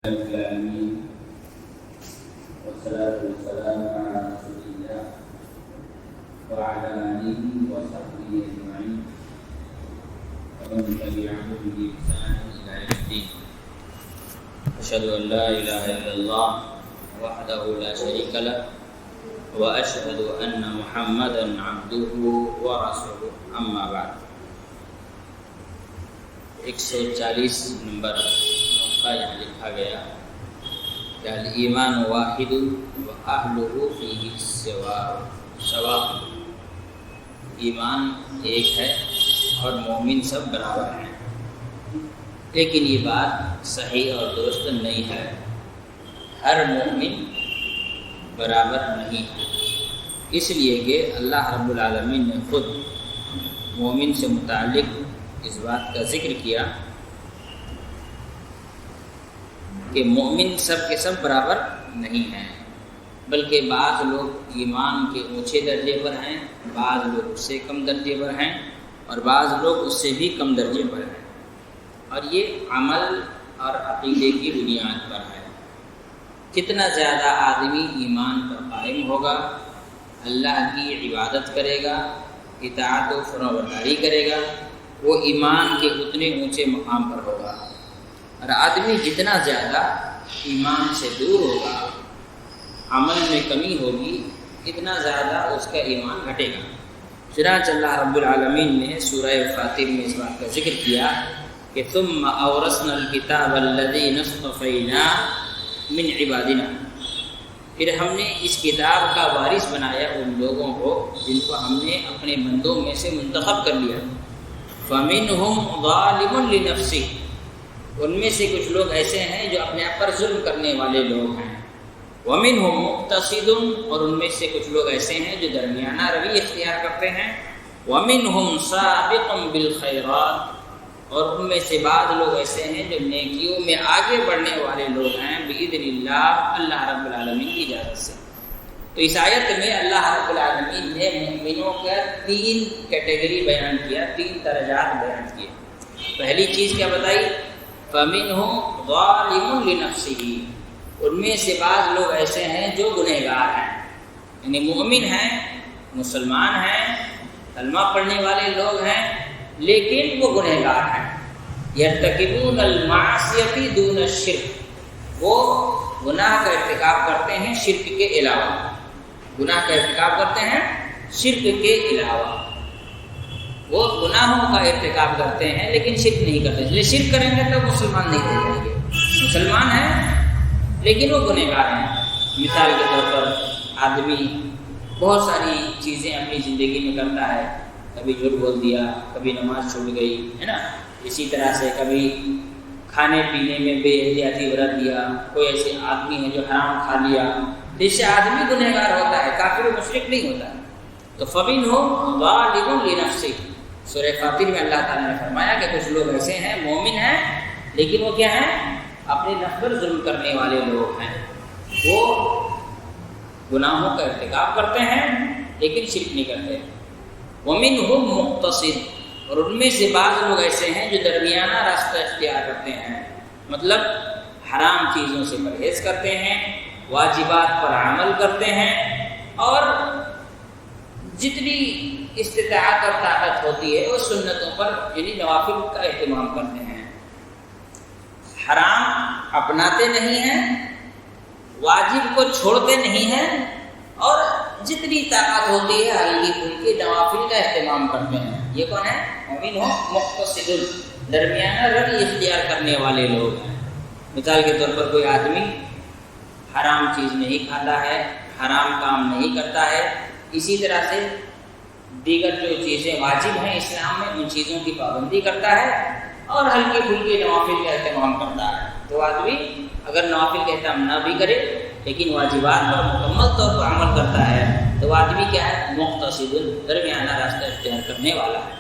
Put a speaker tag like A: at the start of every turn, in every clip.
A: العالمين والصلاة والسلام على رسول الله وعلى آله وصحبه أجمعين ومن تبعهم بإحسان إلى يوم الدين. أشهد أن لا إله إلا الله وحده لا شريك له وأشهد أن محمدا عبده ورسوله. أما بعد. 140 نمبر کا یہاں لکھا گیا کہ الایمان واحد و اہلہ فیہ سواء. ایمان ایک ہے اور مومن سب برابر ہیں، لیکن یہ بات صحیح اور درست نہیں ہے. ہر مومن برابر نہیں ہے، اس لیے کہ اللہ رب العالمین نے خود مومن سے متعلق اس بات کا ذکر کیا کہ مومن سب کے سب برابر نہیں ہیں، بلکہ بعض لوگ ایمان کے اونچے درجے پر ہیں، بعض لوگ اس سے کم درجے پر ہیں، اور بعض لوگ اس سے بھی کم درجے پر ہیں. اور یہ عمل اور عقیدے کی بنیاد پر ہے. کتنا زیادہ آدمی ایمان پر قائم ہوگا، اللہ کی عبادت کرے گا، اطاعت و فرمانبرداری کرے گا، وہ ایمان کے اتنے اونچے مقام پر ہوگا. اور آدمی جتنا زیادہ ایمان سے دور ہوگا، عمل میں کمی ہوگی، اتنا زیادہ اس کا ایمان گھٹے گا. چنانچہ اللہ رب العالمین نے سورہ فاطر میں اس بات کا ذکر کیا کہ ثم اورثنا الکتاب الذین اصطفینا من عبادنا. پھر ہم نے اس کتاب کا وارث بنایا ان لوگوں کو جن کو ہم نے اپنے بندوں میں سے منتخب کر لیا. فمنہم ظالم لنفسہ، ان میں سے کچھ لوگ ایسے ہیں جو اپنے آپ پر ظلم کرنے والے لوگ ہیں. وَمِنْهُمْ مُقْتَصِدٌ، اور ان میں سے کچھ لوگ ایسے ہیں جو درمیانہ روی اختیار کرتے ہیں. وَمِنْهُمْ سَابِقٌ بِالْخَيْرَاتِ، اور ان میں سے بعض لوگ ایسے ہیں جو نیکیوں میں آگے بڑھنے والے لوگ ہیں بِإِذْنِ اللَّهِ، اللہ رب العالمین کی اجازت سے. تو اس آیت میں اللہ رب العالمین نے مومنوں کا 3 کیٹیگری بیان کیا، 3 درجات بیان کیے. پہلی چیز کیا بتائی؟ فَمِنْهُمْ ظَالِمٌ لِنَفْسِهِ، ان میں سے بعض لوگ ایسے ہیں جو گنہگار ہیں، یعنی مومن ہیں، مسلمان ہیں، کلمہ پڑھنے والے لوگ ہیں، لیکن وہ گنہگار ہیں. يَرْتَكِبُونَ الْمَعْصِيَةِ دُونَ الشِّرْكِ، وہ گناہ کا ارتکاب کرتے ہیں شرک کے علاوہ. گناہ کا ارتکاب کرتے ہیں شرک کے علاوہ. وہ گناہوں کا ارتکاب کرتے ہیں لیکن شرک نہیں کرتے. اس لیے شرک کریں گے تو مسلمان نہیں رہ جائیں گے. مسلمان ہیں لیکن وہ گنہگار ہیں. مثال کے طور پر آدمی بہت ساری چیزیں اپنی زندگی میں کرتا ہے، کبھی جھوٹ بول دیا، کبھی نماز چھوٹ گئی ہے نا، اسی طرح سے کبھی کھانے پینے میں بے احتیاطی برت دیا، کوئی ایسے آدمی ہے جو حرام کھا لیا، تو اس سے آدمی گنہگار ہوتا ہے، کافر و مشرک نہیں ہوتا. تو فَمِنْهُمْ ظَالِمٌ لِنَفْسِهِ، سورہ فاطر میں اللہ تعالیٰ نے فرمایا کہ کچھ لوگ ایسے ہیں مومن ہیں لیکن وہ کیا ہیں؟ اپنے نفس پر ظلم کرنے والے لوگ ہیں. وہ گناہوں کا ارتکاب کرتے ہیں لیکن شرک نہیں کرتے. وَمِنْهُمْ مُقْتَصِدٌ، اور ان میں سے بعض لوگ ایسے ہیں جو درمیانہ راستہ اختیار کرتے ہیں، مطلب حرام چیزوں سے پرہیز کرتے ہیں، واجبات پر عمل کرتے ہیں، اور جتنی استطاعت اور طاقت ہوتی ہے وہ سنتوں پر یعنی نوافل کا اہتمام کرتے ہیں. حرام اپناتے نہیں ہیں، واجب کو چھوڑتے نہیں ہیں، اور جتنی طاقت ہوتی ہے ہلکی پھلکی نوافل کا اہتمام کرتے ہیں. یہ کون ہے؟ مومن ہو مقتصد، درمیانہ روی اختیار کرنے والے لوگ ہیں. مثال کے طور پر کوئی آدمی حرام چیز نہیں کھاتا ہے، حرام کام نہیں کرتا ہے، اسی طرح سے دیگر جو چیزیں واجب ہیں اسلام میں ان چیزوں کی پابندی کرتا ہے، اور ہلکی پھلکی نوافل کا اہتمام کرتا ہے. تو آدمی اگر نوافل کا اہتمام نہ بھی کرے لیکن واجبات پر مکمل طور پر عمل کرتا ہے تو آدمی کیا ہے؟ مقتصد، درمیانہ راستہ اختیار کرنے والا ہے.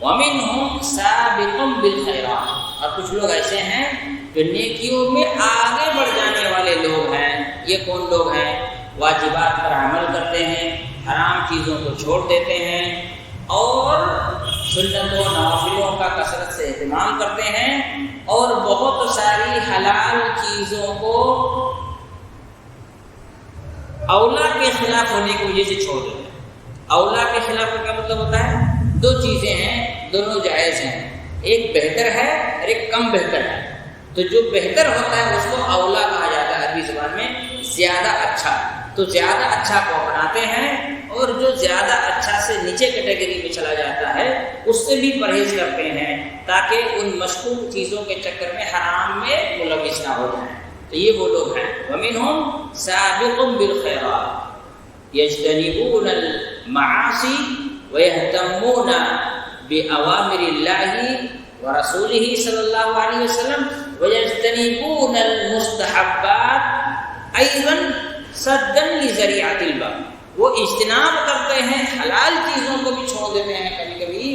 A: وَمِنْهُمْ سَابِقٌ بِالْخَيْرَاتِ، اور کچھ لوگ ایسے ہیں جو نیکیوں میں آگے بڑھ جانے والے لوگ ہیں. یہ کون لوگ ہیں؟ واجبات پر عمل کرتے ہیں، حرام چیزوں کو چھوڑ دیتے ہیں، اور سنتوں نوافلوں کا کثرت سے اہتمام کرتے ہیں اور بہت ساری حلال چیزوں کو اولا کے خلاف ہونے کی وجہ سے چھوڑ دیتے ہیں۔ اولا کے خلاف کا مطلب ہوتا ہے دو چیزیں ہیں، دونوں جائز ہیں، ایک بہتر ہے اور ایک کم بہتر ہے، تو جو بہتر ہوتا ہے اس کو اولا کہا جاتا ہے عربی زبان میں، زیادہ اچھا، تو زیادہ اچھا کو اپناتے ہیں اور جو زیادہ اچھا سے نیچے کیٹیگری میں چلا جاتا ہے اس سے بھی پرہیز کرتے ہیں تاکہ ان مشکوک چیزوں کے چکر میں حرام میں ملوث نہ ہو جائیں۔ تو یہ وہ لوگ ہیں وَمِنْهُمْ سَابِقٌ بِالْخَيْرَاتِ يَجْتَنِبُونَ الْمَعَاصِي وَيَهْتَمُّونَ بِأَوَامِرِ اللَّهِ وَرَسُولِهِ صلی اللہ علیہ وسلم وَيَجْتَنِبُونَ الْمُسْتَحَبَّاتِ أَيْضًا صَدًّا لِذَرِيعَةِ الْبَابِ، وہ اجتناب کرتے ہیں، حلال چیزوں کو بھی چھوڑ دیتے ہیں کبھی کبھی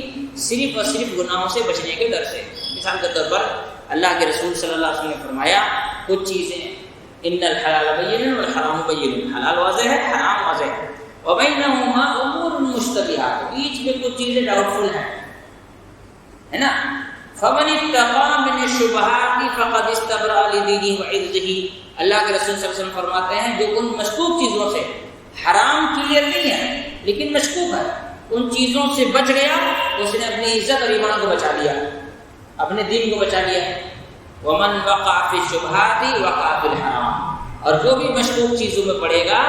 A: صرف اور صرف گناہوں سے بچنے کے ڈر سے۔ مثال کے طور پر اللہ کے رسول صلی اللہ علیہ وسلم نے فرمایا کچھ چیزیں ان الحلال بین والحرام بین، حلال واضح ہے، حرام واضح ہے، وبینہما امور مشتبہات، بیچ میں کچھ چیزیں ڈاؤٹ فل ہیں، ہے نا؟ فمن اتقى من الشبہات فقد استبرأ لدینہ وعرضہ، اللہ کے رسول صلی اللہ علیہ وسلم فرماتے ہیں جو ان مشکوک چیزوں سے، حرام کلیئر نہیں ہے لیکن مشکوک ہے، ان چیزوں سے بچ گیا، اس نے اپنی عزت اور ایمان کو بچا لیا، اپنے دین کو بچا لیا۔ ومن وقع فی الشبہات وقع فی الحرام، اور جو بھی مشکوک چیزوں میں پڑے گا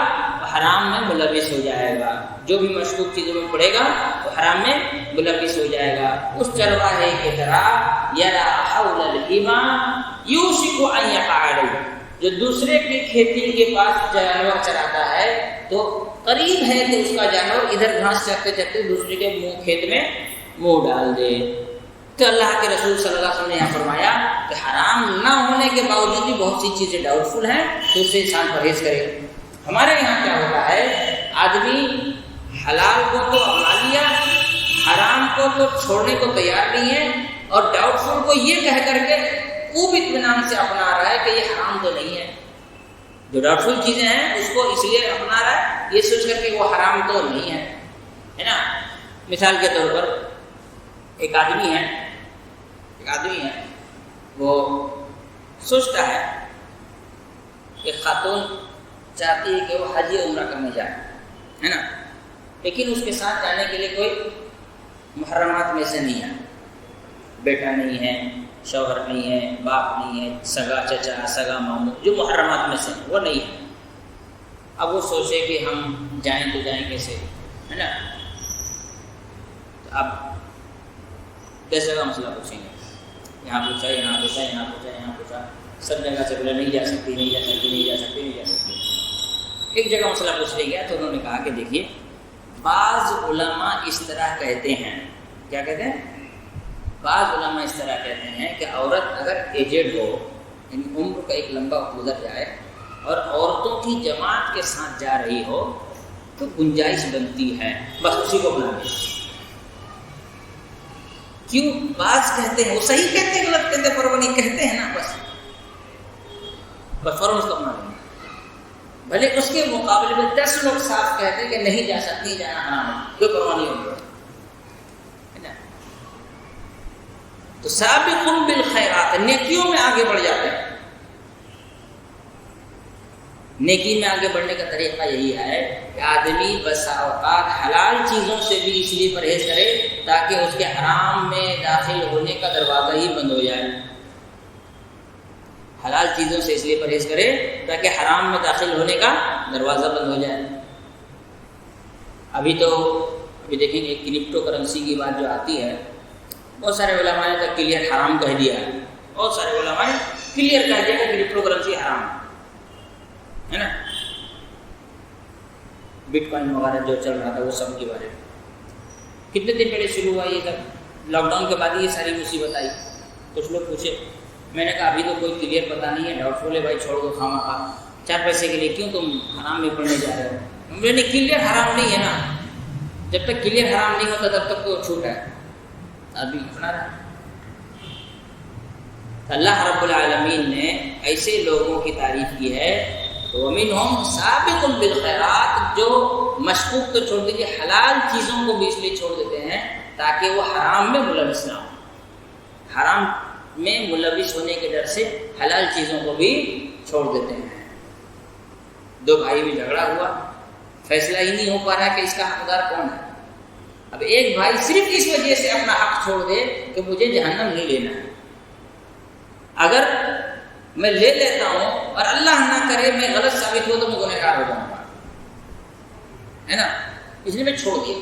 A: وہ حرام میں ملوث ہو جائے گا، جو بھی مشکوک چیزوں میں پڑے گا وہ حرام میں ملوث ہو جائے گا۔ اس چرواہے کی طرح یرا حول الحما یوشک ان یقع علیہ، جو دوسرے کی کھیتی کے پاس جانور چراتا ہے تو قریب ہے کہ اس کا جانور ادھر گھاس چرتے چرتے دوسرے کے کھیت میں منہ ڈال دے۔ تو اللہ کے رسول صلی اللہ علیہ وسلم نے یہاں فرمایا کہ حرام نہ ہونے کے باوجود بھی بہت سی چیزیں ڈاؤٹ فل ہیں تو اس سے انسان پرہیز کرے۔ ہمارے یہاں کیا ہوتا ہے، آدمی حلال کو تو اپنا لیا، حرام کو تو چھوڑنے کو تیار نہیں ہے، اور ڈاؤٹ فل کو یہ کہہ کر کے خوب اطمینان سے اپنا رہا ہے کہ یہ حرام تو نہیں ہے۔ جو ڈاؤٹ فل چیزیں ہیں اس کو اس لیے اپنا رہا ہے یہ سوچ کر کے وہ حرام تو نہیں ہے نا۔ مثال کے طور پر ایک آدمی ہے وہ سوچتا ہے کہ خاتون چاہتی ہے کہ وہ حج عمرہ کرنے جائے، ہے نا، لیکن اس کے ساتھ جانے کے لیے کوئی محرمات میں سے نہیں ہے، بیٹا نہیں ہے، شوہر نہیں ہے، باپ نہیں ہے، سگا چچا، سگا ماموں، جو محرمات میں سے وہ نہیں ہے۔ اب وہ سوچے کہ ہم جائیں تو جائیں کیسے، ہے نا؟ تو اب کیسے کا مسئلہ پوچھیں گے، یہاں پوچھا، یہاں پوچھا، یہاں پوچھا، یہاں پوچھا، سب جگہ سے بولا نہیں جا سکتی، نہیں جا سکتی، نہیں جا سکتی، نہیں جا سکتی۔ ایک جگہ مسئلہ پوچھنے گیا تو انہوں نے کہا کہ دیکھیے بعض علماء اس طرح کہتے ہیں، کیا کہتے ہیں؟ بعض علماء اس طرح کہتے ہیں کہ عورت اگر ایجڈ ہو، یعنی عمر کا ایک لمبا گزر جائے اور عورتوں کی جماعت کے ساتھ جا رہی ہو تو گنجائش بنتی ہے بس اسی کو بنا دیں۔ کیوں؟ بعض کہتے ہیں، وہ صحیح کہتے ہیں غلط کہتے ہیں پر وہ نہیں کہتے ہیں نا، بس فوراً اس کو اپنا لیں۔ بھلے اس کے مقابلے میں 10 لوگ صاف کہتے ہیں کہ نہیں جا سکتی، جانا حرام ہے، کوئی پرواہ نہیں ہوگی، ہے نا؟ تو سابقون بالخیرات، نیکیوں میں آگے بڑھ جاتے ہیں۔ نیکی میں آگے بڑھنے کا طریقہ یہی ہے کہ آدمی بسا اوقات حلال چیزوں سے بھی اس لیے پرہیز کرے تاکہ اس کے حرام میں داخل ہونے کا دروازہ ہی بند ہو جائے۔ حلال چیزوں سے اس لیے پرہیز کرے تاکہ حرام میں داخل ہونے کا دروازہ بند ہو جائے۔ ابھی دیکھیں گے کرپٹو کرنسی کی بات جو آتی ہے، بہت سارے علماء نے تو کلیئر حرام کہہ دیا ہے، بہت سارے علماء نے کلیئر کہہ دیا کہ کرپٹو کرنسی حرام ہے نا۔ بٹ کوائن وغیرہ جو چل رہا تھا وہ سب کے بارے میں کتنے دن پہلے شروع ہوا، یہ سب لاک ڈاؤن کے بعد یہ ساری مصیبت آئی۔ کچھ لوگ پوچھے، میں نے کہا ابھی تو کوئی کلیئر پتہ نہیں ہے، ڈاؤٹ فل ہے بھائی، چھوڑ دو خواہ 4 پیسے کے لیے کیوں تم حرام میں پڑنے جا رہے ہو۔ میں نے کلیئر حرام نہیں ہے نا، جب تک کلیئر حرام نہیں ہوتا تب تک تو چھوٹ ہے، ابھی اپنا رہا۔ اللہ رب العالمین نے ایسے لوگوں کی تعریف کی ہے، وَمِنْهُمْ سَابِقٌ بِالْخَيْرَاتِ، جو مشکوک تو چھوڑ دیجیے، حلال چیزوں کو بھی اس لیے چھوڑ دیتے ہیں تاکہ وہ حرام میں ملوث نہ ہو۔ حرام میں ملوث ہونے کے ڈر سے حلال چیزوں کو بھی چھوڑ دیتے ہیں۔ دو بھائی میں جھگڑا ہوا، فیصلہ ہی نہیں ہو پا رہا کہ اس کا حقدار کون ہے۔ اب ایک بھائی صرف اس وجہ سے اپنا حق چھوڑ دے کہ مجھے جہنم نہیں لینا ہے، اگر میں لے لیتا ہوں اور اللہ نہ کرے میں غلط ثابت ہو تو میں گنہگار ہو جاؤں گا، ہے نا، اس لیے میں چھوڑ دیا۔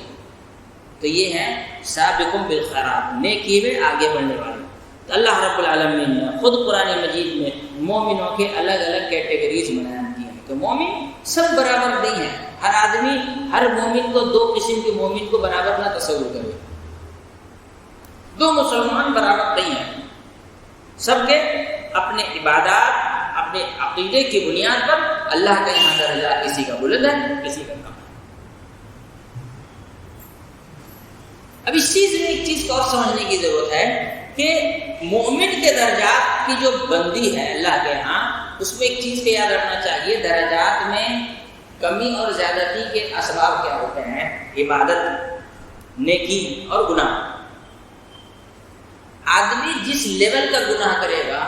A: تو یہ ہے سابقون بالخیرات، نیکی میں آگے بڑھنے والے۔ تو اللہ رب العالمین نے خود قرآن مجید میں مومنوں کے الگ الگ کیٹیگریز بیان کی ہیں کہ مومن سب برابر نہیں ہیں۔ ہر آدمی، ہر مومن کو دو قسم کے مومن کو برابر نہ تصور کرے۔ دو مسلمان برابر نہیں ہیں، سب کے اپنے عبادات، اپنے عقیدے کی بنیاد پر اللہ کا یہاں درجہ کسی کا بلند ہے، کسی کا کم ہے۔ اب اس چیز میں ایک چیز کو اور سمجھنے کی ضرورت ہے کہ مومن کے درجات کی جو بندی ہے اللہ کے ہاں، اس میں ایک چیز کو یاد رکھنا چاہیے، درجات میں کمی اور زیادتی کے اسباب کیا ہوتے ہیں؟ عبادت، نیکی اور گناہ۔ آدمی جس لیول کا گناہ کرے گا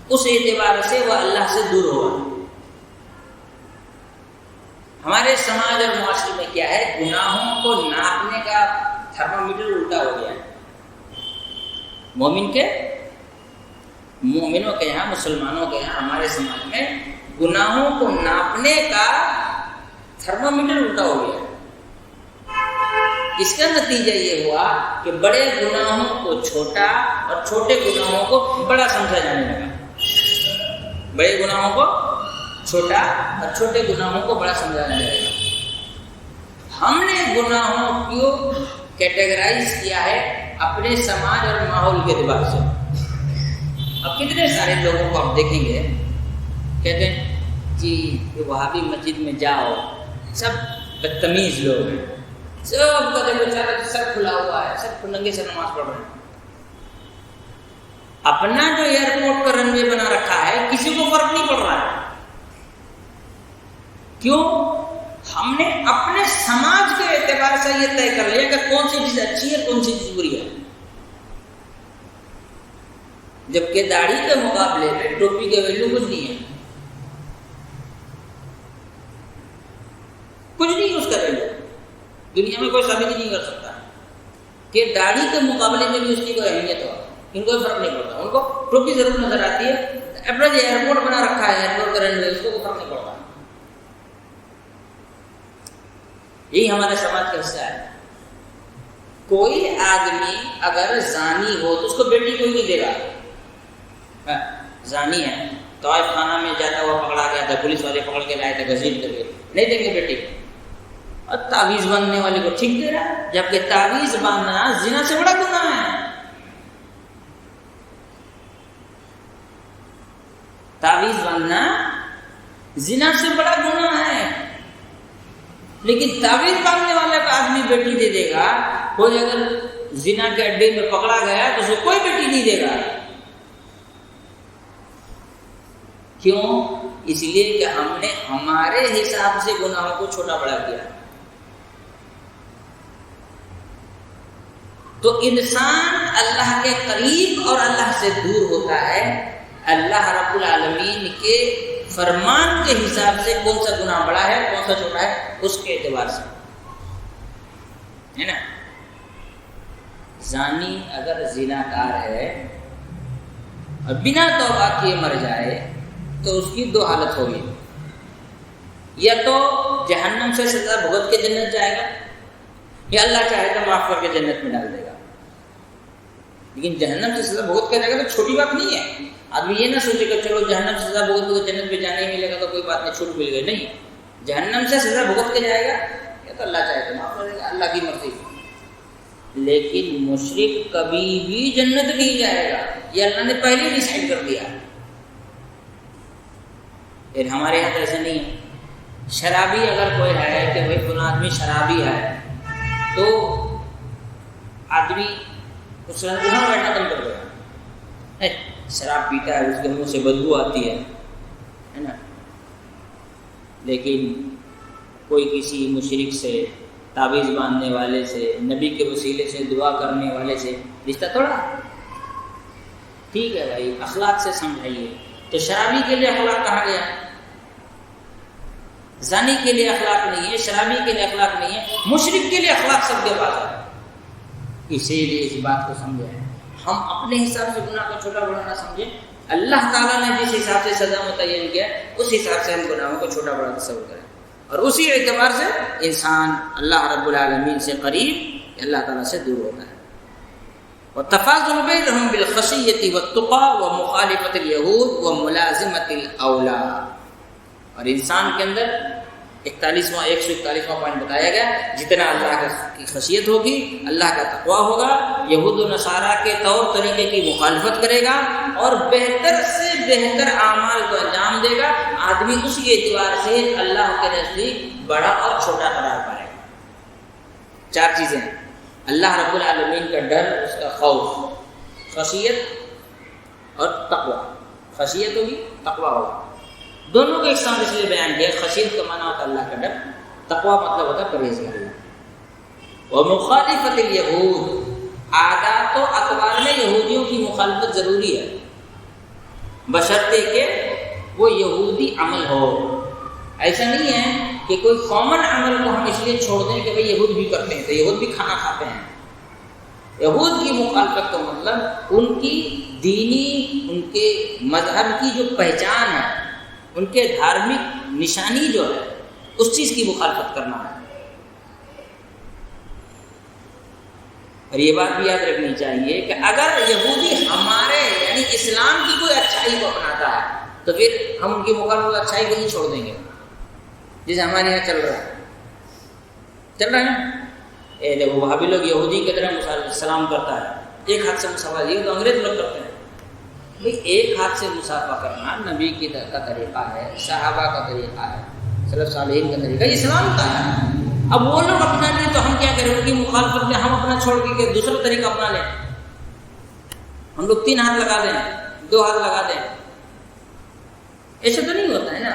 A: اس اعتبار سے وہ اللہ سے دور ہوگا۔ ہمارے سماج اور معاشرے میں کیا ہے، گناہوں کو ناپنے کا تھرمامیٹر الٹا ہو گیا ہے۔ مومنوں کے یہاں، مسلمانوں کے یہاں، ہمارے سماج میں گناہوں کو ناپنے کا تھرمامیٹر الٹا ہو گیا ہے۔ اس کا نتیجہ یہ ہوا کہ بڑے گناہوں کو چھوٹا اور چھوٹے گناہوں کو بڑا سمجھا جانے لگا۔ بڑے گناہوں کو چھوٹا اور چھوٹے گناہوں کو بڑا سمجھا جانے لگا۔ ہم نے گناہوں کو کیٹیگرائز کیا ہے اپنے سماج اور ماحول کے اعتبار سے۔ اب کتنے سارے لوگوں کو آپ دیکھیں گے کہتے ہیں جی کہ وہابی مسجد میں جاؤ، سب بدتمیز لوگ ہیں، سب کا دیکھو سر کھلا ہوا ہے، سب ننگے سے نماز پڑھ رہے ہیں۔ اپنا جو ایئرپورٹ کا رن وے بنا رکھا ہے کسی کو فرق نہیں پڑ رہا ہے۔ کیوں؟ ہم نے اپنے سماج کے اعتبار سے یہ طے کر لیا کہ کون سی چیز اچھی ہے، کون سی چیز بری ہے۔ جبکہ داڑھی کے مقابلے میں ٹوپی کے ویلیو کچھ نہیں ہے، کچھ نہیں اس کا ویلیو دنیا میں کوئی ثابت ہی نہیں کر سکتا کہ داڑھی کے مقابلے میں بھی اس کی کوئی اہمیت ہو۔ ان کو فرق نہیں پڑتا، ان کو ٹوپی ضرور نظر آتی ہے، اپنا جو ایئرپورٹ بنا رکھا ہے ایئرپورٹ کا رن وے، اس کو فرق نہیں پڑتا۔ یہی ہمارے سماج کا حصہ ہے۔ کوئی آدمی اگر زانی ہو تو اس کو بیٹی کوئی نہیں دے گا۔ زانی ہے، طائف خانہ میں جاتا ہوا پکڑا گیا تھا، پولیس والے پکڑ کے لائے تھے گھسیٹ کر کے، نہیں دیں گے بیٹی۔ اور تعویذ باندھنے والے کو ٹھیک دے رہا ہے، جبکہ تعویذ باندھنا زنا سے بڑا گناہ ہے۔ تعویذ باندھنا زنا سے بڑا گناہ ہے، لیکن تعویذ باندھنے والا کا آدمی بیٹی دے دے گا۔ کوئی اگر زنا کے اڈے میں پکڑا گیا تو اسے کوئی بیٹی نہیں دے گا۔ کیوں؟ اس لیے کہ ہم نے ہمارے حساب سے گناہوں کو چھوٹا بڑا کیا۔ تو انسان اللہ کے قریب اور اللہ سے دور ہوتا ہے اللہ رب العالمین کے فرمان کے حساب سے۔ کون سا گناہ بڑا ہے، کون سا چھوٹا ہے، اس کے اعتبار سے، ہے نا۔ زانی اگر زناکار ہے اور بنا توبہ کیے مر جائے تو اس کی دو حالت ہوگی، یا تو جہنم سے سزا بھگت کے جنت جائے گا، یا اللہ چاہے تو معاف کر کے جنت میں ڈال دے گا۔ لیکن جہنم سے سزا بھگت کے جائے گا تو چھوٹی بات نہیں ہے۔ آدمی یہ نہ سوچے کہ چلو جہنم سے سزا بھگت کے جنت میں جانے ہی ملے گا تو کوئی بات نہیں، چھوٹ مل گئی، نہیں۔ جہنم سے سزا بھگت کے جائے گا یا تو اللہ چاہے تو معاف کرے گا، اللہ کی مرضی۔ لیکن مشرک کبھی بھی جنت نہیں جائے گا، یہ اللہ نے پہلے ہی ڈیسائیڈ کر دیا۔ پھر ہمارے یہاں تو ایسا نہیں ہے۔ شرابی اگر کوئی ہے کہ بھائی فلاں آدمی شرابی ہے تو آدمی اس وقت وہاں بیٹھنا کم کر دے گا، شراب پیتا ہے، اس کے منہ سے بدبو آتی ہے نا۔ لیکن کوئی کسی مشرک سے تعویذ باندھنے والے سے، نبی کے وسیلے سے دعا کرنے والے سے رشتہ توڑا؟ ٹھیک ہے بھائی، اخلاق سے سمجھائیے۔ تو شرابی کے لیے اخلاق کہا گیا، زانی کے لیے اخلاق نہیں ہے، شرابی کے لیے اخلاق نہیں ہے، مشرک کے لیے اخلاق سب کے پاس ہے۔ اسی لیے اس بات کو سمجھیں، ہم اپنے حساب سے گناہ کو چھوٹا بڑا نہ سمجھیں، اللہ تعالیٰ نے جس حساب سے سزا متعین کیا اس حساب سے ہم گناہوں کو چھوٹا بڑا تصور کریں، اور اسی اعتبار سے انسان اللہ رب العالمین سے قریب، اللہ تعالیٰ سے دور ہوتا ہے۔ وَالتَّفَاضُلُ بَيْنَهُمْ بِالْخَشِيَّةِ وَالتُّقَىٰ وَمُخَالِفَةِ الْيَهُودِ وَمُلَازِمَةِ الْأَوْلَىٰ۔ اور انسان کے اندر 141واں پوائنٹ بتایا گیا، جتنا اللہ کی خشیت ہوگی، اللہ کا تقویٰ ہوگا، یہود و نصارہ کے طور طریقے کی مخالفت کرے گا اور بہتر سے بہتر اعمال کو انجام دے گا، آدمی اسی اعتبار سے اللہ کے نزدیک بڑا اور چھوٹا قرار پائے گا۔ 4 چیزیں ہیں، اللہ رب العالمین کا ڈر، اس کا خوف، خشیت اور تقویٰ۔ خشیت ہوگی، تقویٰ ہوگا، دونوں کو ایک ساتھ اس لیے بیان کیا۔ خشیت کا معنی ہوتا ہے اللہ کا ڈر، تقویٰ مطلب ہوتا ہے پرہیزگاری۔ ومخالفت الیہود، عادات و اطوار میں یہودیوں کی مخالفت ضروری ہے، بشرطے کہ وہ یہودی عمل ہو۔ ایسا نہیں ہے کہ کوئی کامن عمل کو ہم اس لیے چھوڑ دیں کہ بھئی یہود بھی کرتے ہیں تو یہود بھی کھانا کھاتے ہیں۔ یہود کی مخالفت کا مطلب ان کی دینی، ان کے مذہب کی جو پہچان ہے، ان کے دھارمک نشانی جو ہے، اس چیز کی مخالفت کرنا ہے۔ اور یہ بات بھی یاد رکھنی چاہیے کہ اگر یہودی ہمارے یعنی اسلام کی کوئی اچھائی کو اپناتا ہے تو پھر ہم ان کی مخالفت اچھائی کو نہیں چھوڑ دیں گے، جیسے ہمارے یہاں چل رہا ہے نا، دیکھو وہابی لوگ یہودی کی طرح سلام کرتا ہے، ایک ہاتھ سے مصافحہ، یہ تو انگریز لوگ کرتے ہیں۔ بھئی ایک ہاتھ سے مصافحہ کرنا نبی کا طریقہ ہے، صحابہ کا طریقہ ہے، سلف صالحین کا طریقہ، اسلام کا ہے۔ اب وہ لوگ اپنا لیں تو ہم کیا کریں؟ ان کی مخالفت میں ہم اپنا چھوڑ کے دوسرا طریقہ اپنا لیں، ہم لوگ 3 ہاتھ لگا دیں، 2 ہاتھ لگا دیں، ایسا تو نہیں ہوتا ہے نا۔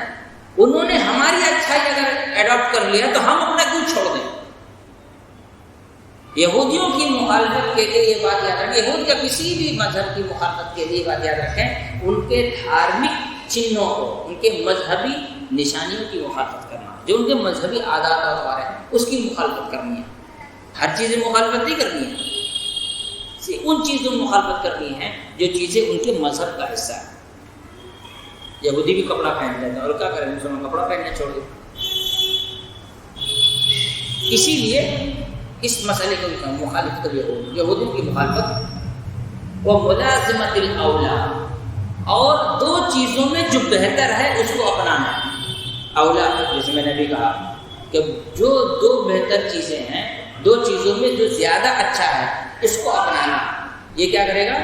A: انہوں نے ہماری اچھائی اگر ایڈاپٹ کر لیا تو ہم اپنا کیوں چھوڑ دیں؟ یہودیوں کی مخالفت کے لیے یہ بات یاد رکھیں، یہود کا کسی بھی مذہب کی مخالفت کے لیے یہ بات یاد رکھیں، ان کے دھارمک چنوں کو، ان کے مذہبی نشانیوں کی مخالفت کرنا، جو ان کے مذہبی عادات اور اطوار ہیں اس کی مخالفت کرنی ہے۔ ہر چیزیں مخالفت نہیں کرنی ہے، صرف ان چیزوں میں مخالفت کرنی ہے جو چیزیں ان کے مذہب کا حصہ ہے۔ یہودی بھی کپڑا پہن لیتے ہیں اور کیا کریں، مسلمان کپڑا پہننا چھوڑ دیں۔ اسی لیے اس مسئلے کو بھی مخالفت یہودیوں کی مخالفت وہ ملازمت الاولا، اور 2 چیزوں میں جو بہتر ہے اس کو اپنانا۔ اولا جیسے میں نے بھی کہا کہ جو 2 بہتر چیزیں ہیں، 2 چیزوں میں جو زیادہ اچھا ہے اس کو اپنانا، یہ کیا کرے گا؟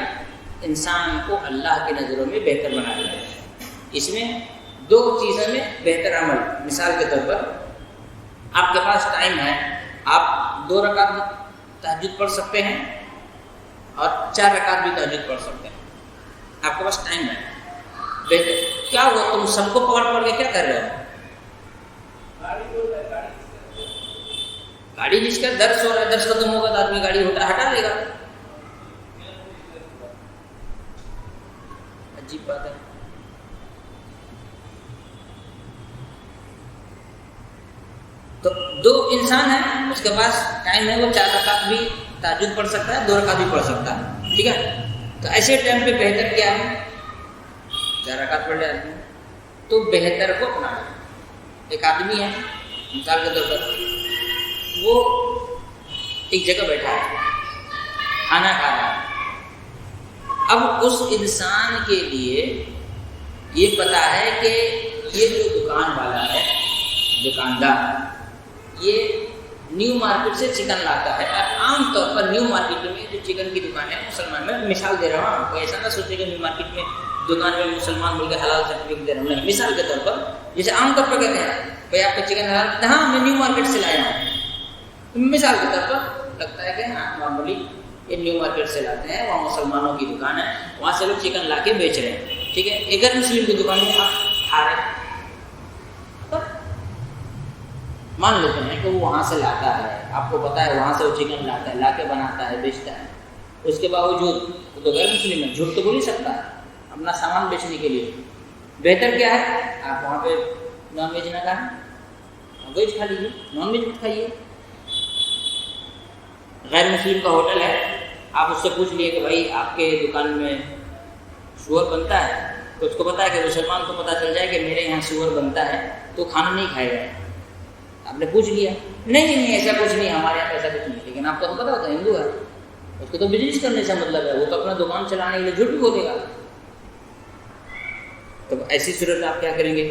A: انسان کو اللہ کی نظروں میں بہتر بنا دے گا۔ اس میں 2 چیزوں میں بہتر عمل، مثال کے طور پر آپ کے پاس ٹائم ہے، آپ 2 رکعت تہجد پڑھ سکتے ہیں اور 4 رکعت بھی تہجد پڑھ سکتے ہیں، آپ کے پاس ٹائم ہے، بہتر۔ کیا ہوا تم سب کو پکڑ کے کیا کر رہے ہو؟ گاڑی جس کا درس ہو رہا ہے، درس ختم ہوگا تو آدمی گاڑی ہٹا لے گا، عجیب بات ہے۔ تو 2 انسان ہیں، اس کے پاس ٹائم ہے، وہ 4 رکعت بھی تہجد پڑھ سکتا ہے، 2 رکعت بھی پڑھ سکتا ہے، ٹھیک ہے۔ تو ایسے ٹائم پہ بہتر کیا ہے؟ 4 رکعت پڑھ لے آدمی، تو بہتر کو اپنا لے۔ ایک آدمی ہے مثال کے طور پر، وہ ایک جگہ بیٹھا ہے، کھانا کھا رہا ہے، اب اس انسان کے لیے یہ پتا ہے کہ یہ جو دکان والا ہے، دکاندار، یہ نیو مارکیٹ سے چکن لاتا ہے۔ عام طور پر نیو مارکیٹ میں جو چکن کی دکان ہے مسلمان، میں مثال دے رہا ہوں، کوئی ایسا نہ سوچے کہ نیو مارکیٹ میں دکان میں مسلمان بول کے حلال سرٹیفکیٹ دے رہا ہوں، نہیں، مثال کے طور پر جیسے عام طور پر کہتے ہیں بھائی آپ کو چکن حلال، ہاں میں نیو مارکیٹ سے لایا ہوں، مثال کے طور پر لگتا ہے کہ ہاں نارملی یہ نیو مارکیٹ سے لاتے ہیں، وہاں مسلمانوں کی دکان ہے، وہاں سے لوگ چکن لا کے بیچ رہے ہیں، ٹھیک ہے۔ ایک غیر مسلم کی دکان میں آپ کھا رہے ہیں، مان لیتے ہیں کہ وہ وہاں سے لاتا ہے، آپ کو پتا ہے وہاں سے وہ چکن لاتا ہے، لا کے بناتا ہے، بیچتا ہے، اس کے باوجود وہ تو غیر مسلم ہے، جھوٹ تو بول ہی سکتا ہے اپنا سامان بیچنے کے لیے۔ بہتر کیا ہے آپ وہاں پہ نان ویج نہ کھائیں، ویج کھا لیجیے، نان ویج مت کھائیے۔ غیر مسلم کا ہوٹل ہے، آپ اس سے پوچھ لیے کہ بھائی آپ کے دکان میں سور بنتا ہے، تو اس کو پتا ہے کہ مسلمان کو پتہ چل جائے کہ میرے یہاں سور بنتا ہے تو کھانا نہیں کھائے گا۔ آپ نے پوچھ لیا نہیں ایسا کچھ نہیں، ہمارے یہاں ایسا کچھ نہیں، لیکن آپ کو تو پتا ہوتا ہے ہندو ہے، اس کو تو بزنس کرنے سے مطلب ہے، وہ تو اپنا دکان چلانے کے لیے جھوٹ بھی بولے گا۔ تو ایسی صورت میں آپ کیا کریں گے؟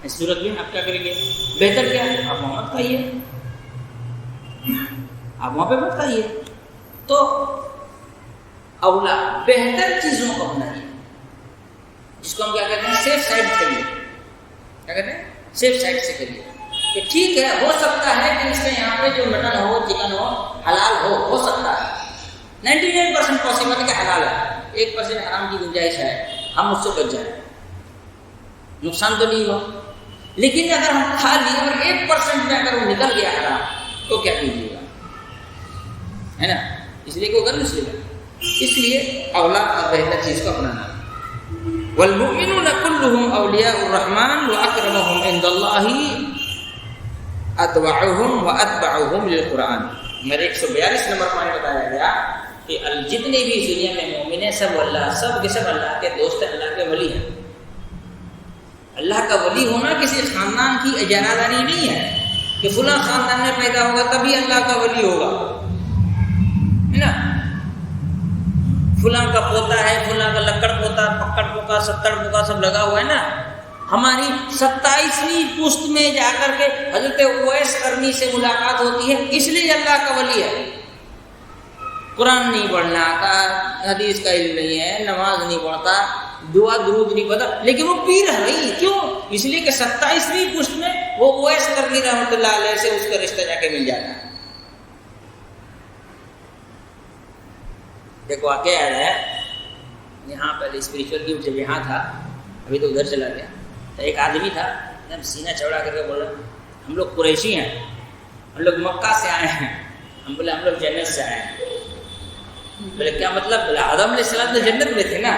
A: اس صورت میں آپ کیا کریں گے؟ بہتر کیا ہے آپ وہاں مت کھائیے، آپ وہاں پہ مت کھائیے۔ تو اولا بہتر چیزوں کو اپنائیے، جس کو ہم کیا کہتے ہیں سیف سائڈ کریے۔ کیا کہتے ہیں؟ سیف سائڈ سے کریے کہ ٹھیک ہے ہو سکتا ہے کہ اس کے یہاں پہ جو مٹن ہو چکن ہو حلال ہو سکتا ہے، 99% پاسبل ہے کہ حلال ہے، 1% حرام کی گنجائش ہے، ہم اس سے بچ جائیں، نقصان تو نہیں ہوا۔ لیکن اگر ہم کھا لیے اور 1% میں اگر وہ نکل گیا حرام تو کیا کیجیے گا؟ ہے نا، اس لیے کہ وہ غیر مسلم ہے، اس لیے اولا اور بہتر چیز کو اپنانا۔ والمؤمنون كلهم اولیاء الرحمن واکرمهم عند اللہ اتبعهم واتبعهم للقرآن۔ میرے 142 نمبر میں بتایا گیا کہ جتنے بھی دنیا میں مومن ہیں سب اللہ، سب کے سب اللہ کے دوست ہیں، اللہ کے ولی ہیں۔ اللہ کا ولی ہونا کسی خاندان کی اجاراداری نہیں ہے کہ فلاں خاندان میں پیدا ہوگا تبھی اللہ کا ولی ہوگا، ہے نا، فلاں کا پوتا ہے، فلاں کا لکڑ پوتا، پکڑ پوکا، 70 پوکا سب لگا ہوا ہے نا۔ ہماری 27ویں پشت میں جا کر کے حضرت اویس قرنی سے ملاقات ہوتی ہے، اس لیے اللہ کا ولی ہے۔ قرآن نہیں پڑھنا آتا، حدیث کا علم نہیں ہے، نماز نہیں پڑھتا، دعا درود نہیں پڑھتا، لیکن وہ پیر ہے بھائی، کیوں؟ اس لیے کہ 27ویں پشت میں وہ اویس قرنی رحمۃ اللہ علیہ سے اس کا رشتہ جا کے مل جاتا ہے۔ دیکھو واقعہ یاد ہے، یہاں پہلے اسپریچول کی جب یہاں تھا، ابھی تو ادھر چلا گیا، تو ایک آدمی تھا جب سینہ چوڑا کر کے بول رہا ہم لوگ قریشی ہیں، ہم لوگ مکہ سے آئے ہیں۔ ہم بولے ہم لوگ جنت سے آئے ہیں۔ بولے کیا مطلب؟ بولے آدم علیہ السلام تو جنت میں تھے نا،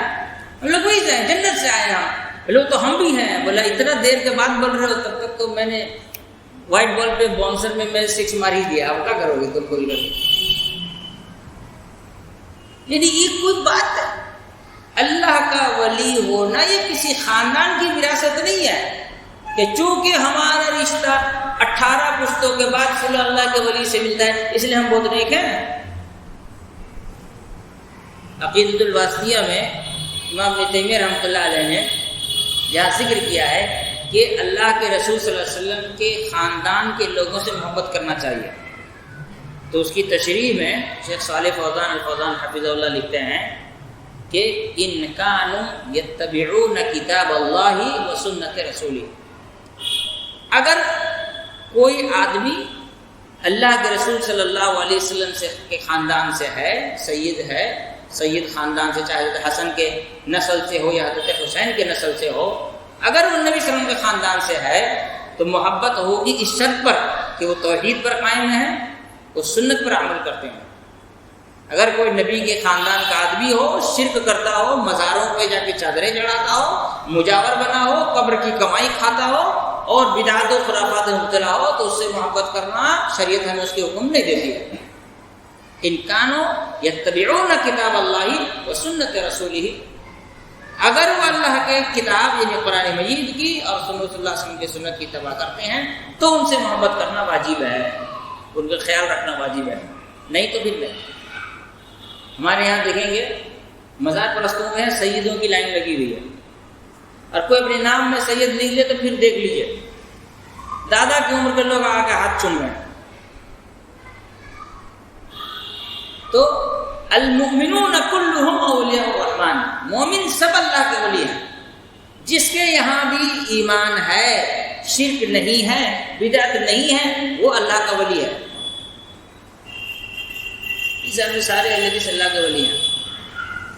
A: ہم لوگ وہی سے جنت سے آئے ہیں۔ بولے تو ہم بھی ہیں۔ بولا اتنا دیر کے بعد بول رہے ہو، تب تک تو میں نے وائٹ بال پہ باؤنسر میں 6 مار ہی دیا، اب کیا کرو گے تم کوئی کر؟ یعنی یہ کوئی بات ہے؟ اللہ کا ولی ہونا یہ کسی خاندان کی وراثت نہیں ہے کہ چونکہ ہمارا رشتہ 18 پشتوں کے بعد فلاں اللہ کے ولی سے ملتا ہے اس لیے ہم بہت نیک ہیں۔ عقیدۃ الواسطیہ میں امام ابن تیمیہ رحمۃ اللہ علیہ نے یہاں ذکر کیا ہے کہ اللہ کے رسول صلی اللہ علیہ وسلم کے خاندان کے لوگوں سے محبت کرنا چاہیے۔ تو اس کی تشریح میں شیخ صالح فوزان الفوزان حفظہ اللہ لکھتے ہیں کہ ان کانوا یتبعون کتاب اللہ و سنت رسولہ، اگر کوئی آدمی اللہ کے رسول صلی اللہ علیہ وسلم سے کے خاندان سے ہے، سید خاندان سے، چاہے حضرت حسن کے نسل سے ہو یا حضرت حسین کے نسل سے ہو، اگر وہ نبی صلی اللہ علیہ وسلم کے خاندان سے ہے تو محبت ہوگی اس شرط پر کہ وہ توحید پر قائم ہیں، وہ سنت پر عمل کرتے ہیں۔ اگر کوئی نبی کے خاندان کا آدمی ہو، شرک کرتا ہو، مزاروں پہ جا کے چادریں چڑھاتا ہو، مجاور بنا ہو، قبر کی کمائی کھاتا ہو اور بدعات و خرافات میں مبتلا ہو، تو اس سے محبت کرنا شریعت ہمیں اس کے حکم نہیں دیتی ہے۔ ان کانوا یتبعون کتاب اللہ و سنت رسولہ، اگر وہ اللہ کے کتاب یعنی قرآن مجید کی اور سنت صلی اللہ علیہ وسلم کی سنت کی اتباع کرتے ہیں تو ان سے محبت کرنا واجب ہے، ان کا خیال رکھنا واجب ہے، نہیں تو پھر نہیں۔ ہمارے یہاں دیکھیں گے مزار پرستوں میں سیدوں کی لائن لگی ہوئی ہے، اور کوئی اپنے نام میں سید لکھ لے تو پھر دیکھ لیجئے دادا کی عمر کے لوگ آ کے ہاتھ چوم رہے ہیں۔ تو المؤمنون کلهم اولیاء الرحمن، مومن سب اللہ کے ولی ہیں، جس کے یہاں بھی ایمان ہے، شرک نہیں ہے، بدعت نہیں ہے، وہ اللہ کا ولی ہے۔ میں سارے اللہ کے اللہ کے ولی ہیں،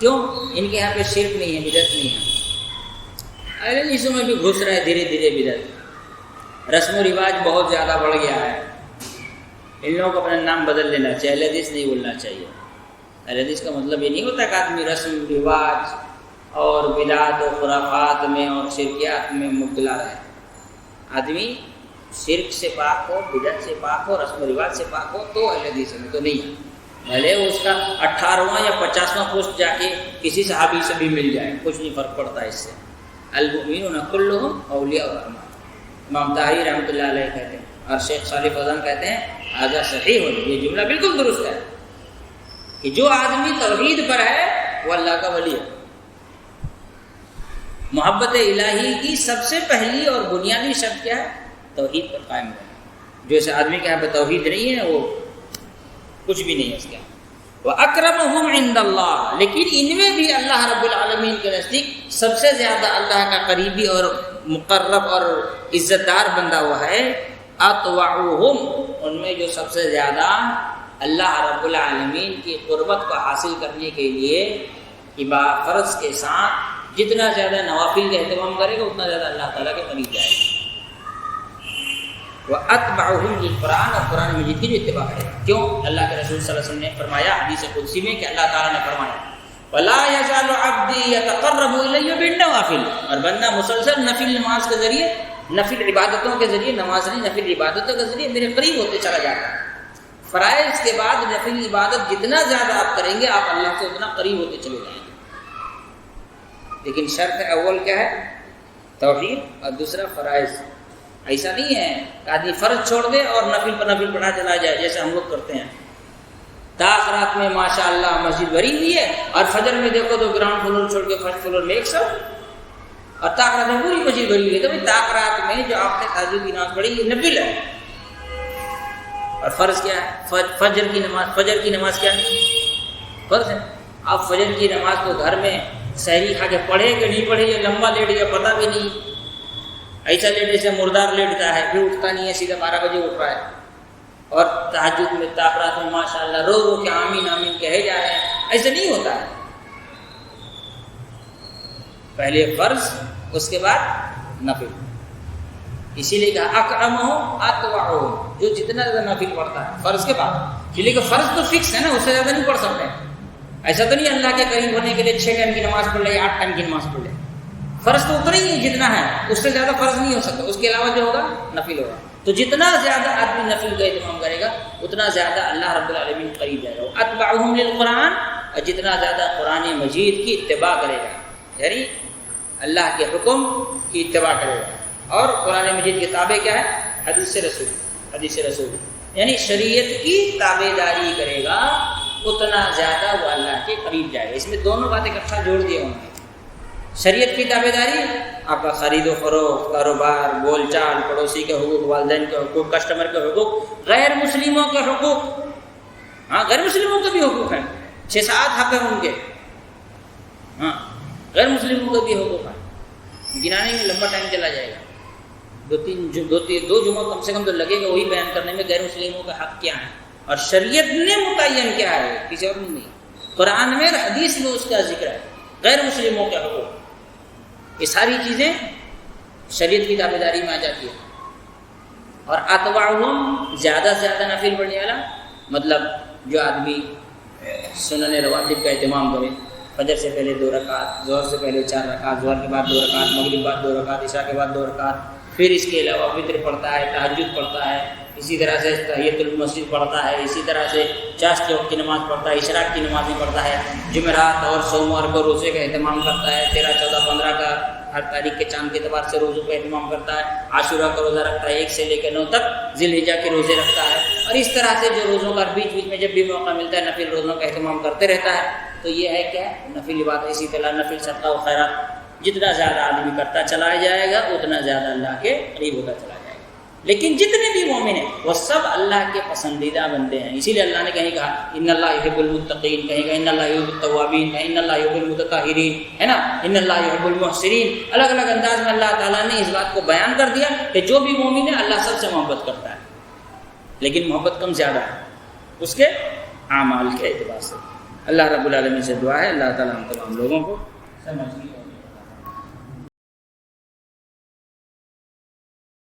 A: کیوں؟ ان کے یہاں پہ شرک نہیں ہے، بدعت نہیں ہے۔ اہل حدیثوں میں بھی گھس رہا ہے دھیرے دھیرے بدعت، رسم و رواج بہت زیادہ بڑھ گیا ہے، ان لوگوں کو اپنا نام بدل لینا چاہیے، اہل حدیث نہیں بولنا چاہیے۔ اہل حدیث کا مطلب یہ نہیں ہوتا کہ آدمی رسم رواج اور بدعات و خرافات میں اور شرکیات میں مبتلا ہے۔ آدمی شرک سے پاک ہو، بدعت سے پاک ہو، رسم و رواج سے پاک ہو تو اہل حدیث ہے، تو نہیں ہے۔ بھلے اس کا 18واں یا 50واں پوسٹ جا کے کسی صحابی سے بھی مل جائے، کچھ نہیں فرق پڑتا اس سے۔ المؤمنون کلهم اولیاء الرحمن، امام طحاوی رحمۃ اللہ علیہ کہتے ہیں، اور شیخ صالح فوزان کہتے ہیں ھذا صحیح، یہ جملہ بالکل درست ہے کہ جو آدمی توحید پر ہے وہ اللہ کا ولی ہے۔ محبت الہی کی سب سے پہلی اور بنیادی شرط کیا ہے؟ توحید پر قائم رہنا۔ جو اس آدمی کے یہاں پہ توحید نہیں ہے وہ کچھ بھی نہیں ہے اس کے یہاں۔ وَأَكْرَمُهُمْ عِنْدَ اللَّهِ، لیکن ان میں بھی اللہ رب العالمین کے نزدیک سب سے زیادہ اللہ کا قریبی اور مقرب اور عزت دار بندہ ہوا ہے أَطْوَعُهُمْ، ان میں جو سب سے زیادہ اللہ رب العالمین کی قربت کو حاصل کرنے کے لیے فرض کے ساتھ جتنا زیادہ نوافل کا اہتمام کرے گا اتنا زیادہ اللہ تعالیٰ کے قریب جائے گا۔ وَأَتْبَعُهُمْ لِلْقُرْآنِ، اور قرآن مجید کی جو اتباع کرے گا۔ کیوں؟ اللہ کے رسول صلی اللہ علیہ وسلم نے فرمایا حدیث قدسی میں کہ اللہ تعالیٰ نے فرمایا وَلَا يَزَالُ عَبْدِي يَتَقَرَّبُ إِلَيَّ بِالنَّوَافِلِ، اور بندہ مسلسل نفل نماز کے ذریعے، نفل عبادتوں کے ذریعے، نماز نہیں نفل عبادتوں کے ذریعے میرے قریب ہوتے چلا جاتا ہے۔ فرائض کے بعد نفل عبادت جتنا زیادہ آپ کریں گے آپ اللہ سے اتنا قریب ہوتے چلے جائیں گے۔ لیکن شرط اول کیا ہے؟ توحید، اور دوسرا فرائض۔ ایسا نہیں ہے کہ آدمی فرض چھوڑ دے اور نفل پر نفل پڑھا چلا جائے جیسے ہم لوگ کرتے ہیں۔ تاخرات میں ماشاء اللہ مسجد بھری ہوئی ہے اور فجر میں دیکھو تو گراؤنڈ فلور چھوڑ کے فرسٹ فلور میں ایک سب، اور تاخرات میں پوری مسجد بھری ہوئی ہے۔ تو بھائی تاخرات میں جو آپ نے تہجد کی نماز پڑھی یہ نفل ہے، اور فرض کیا ہے؟ فجر کی نماز کیا ہے؟ فرض ہے۔ آپ فجر کی نماز کو گھر میں سحری کھا کے پڑھے کہ نہیں پڑھے، یہ لمبا لیٹ گیا پتہ بھی نہیں، ایسا لیٹ جیسے مردار لیٹتا ہے، پھر اٹھتا نہیں ہے، سیدھا 12 بجے اٹھ رہا ہے، اور تہجد میں تاخرات میں ماشاءاللہ رو رو کے آمین آمین کہے جا رہے ہیں۔ ایسا نہیں ہوتا ہے، پہلے فرض اس کے بعد نفل۔ اسی لیے کہا اکرمہم اتوعہم، جو جتنا زیادہ نفل پڑھتا ہے فرض کے بعد، اس لیے کہ فرض تو فکس ہے نا، اس سے زیادہ نہیں پڑھ سکتے۔ ایسا تو نہیں اللہ کے قریب ہونے کے لیے 6 ٹائم کی نماز پڑھ لے یا 8 ٹائم کی نماز پڑھ لے، فرض تو اتنا ہی ہے جتنا ہے، اس سے زیادہ فرض نہیں ہو سکتا، اس کے علاوہ جو ہوگا نفل ہوگا۔ تو جتنا زیادہ آدمی نفل کا اہتمام کرے گا اتنا زیادہ اللہ رب العالمین قریب جائے گا۔ اتبعہم للقرآن، اور جتنا زیادہ قرآن مجید کی اتباع کرے گا، یعنی اللہ کے حکم کی اتباع کرے گا۔ اور قرآن مجید کی تابع کیا ہے؟ حدیث رسول، یعنی شریعت کی تابع داری کرے گا اتنا زیادہ وہ اللہ کے قریب جائے گا۔ اس میں دونوں باتیں اکٹھا جوڑ دیے انہوں نے۔ شریعت کی تابع داری، آپ کا خرید و فروخت، کاروبار، بول چال، پڑوسی کے حقوق، والدین کے حقوق، کسٹمر کے حقوق، غیر مسلموں کے حقوق، ہاں غیر مسلموں کے بھی حقوق ہیں، 6-7 حق ہیں ان کے، ہاں غیر مسلموں کے بھی حقوق ہیں، گنانے میں لمبا ٹائم چلا جائے گا، 2 جمعہ کم سے کم تو لگے گا وہی بیان کرنے میں غیر مسلموں کا حق کیا ہے اور شریعت نے متعین کیا ہے، کسی اور نے نہیں۔ قرآن میں اور حدیث میں اس کا ذکر ہے، غیر مسلموں کے حقوق، یہ ساری چیزیں شریعت کی تابع داری میں آ جاتی ہے۔ اور اتبعہم، زیادہ سے زیادہ نفل پڑھنے والا، مطلب جو آدمی سنن رواتب کا اہتمام کرے، فجر سے پہلے 2 رکعت، ظہر سے پہلے 4 رکعت، ظہر کے بعد 2 رکعت، مغرب بعد 2 رکعت، عشاء کے بعد 2 رکعت، پھر اس کے علاوہ وتر پڑھتا ہے، تہجد پڑھتا ہے، اسی طرح سے تحیۃ المسجد پڑھتا ہے، اسی طرح سے چاشت وقت کی نماز پڑھتا ہے، اشراق کی نمازیں پڑھتا ہے، جمعرات اور سوموار کو روزے کا اہتمام کرتا ہے، 13، 14، 15 کا ہر تاریخ کے چاند کے اعتبار سے روزوں کا اہتمام کرتا ہے، عاشورہ کا روزہ رکھتا ہے، 1 سے لے کے 9 تک ذی الحجہ کے روزے رکھتا ہے، اور اس طرح سے جو روزوں کا بیچ بیچ میں جب بھی موقع ملتا ہے نفل روزوں کا اہتمام کرتے رہتا ہے۔ تو یہ ہے کیا؟ نفل عبادت۔ اسی طرح نفل صدقہ و خیرات جتنا زیادہ آدمی کرتا چلا جائے گا اتنا زیادہ اللہ کے قریب ہوتا چلا جائے گا۔ لیکن جتنے بھی مومن ہیں وہ سب اللہ کے پسندیدہ بندے ہیں، اسی لیے اللہ نے کہیں کہا ان اللہ یحب المتقین، کہیں کہا ان اللہ یحب التوابین، کہیں ان اللہ یحب المتطہرین، ہے نا، ان اللہ یحب المحسنین۔ الگ الگ انداز میں اللہ تعالیٰ نے اس بات کو بیان کر دیا کہ جو بھی مومن ہے اللہ سب سے محبت کرتا ہے، لیکن محبت کم زیادہ ہے اس کے اعمال کے اعتبار سے۔ اللہ رب العالمین سے دعا ہے اللہ تعالیٰ ہم تمام لوگوں کو سمجھ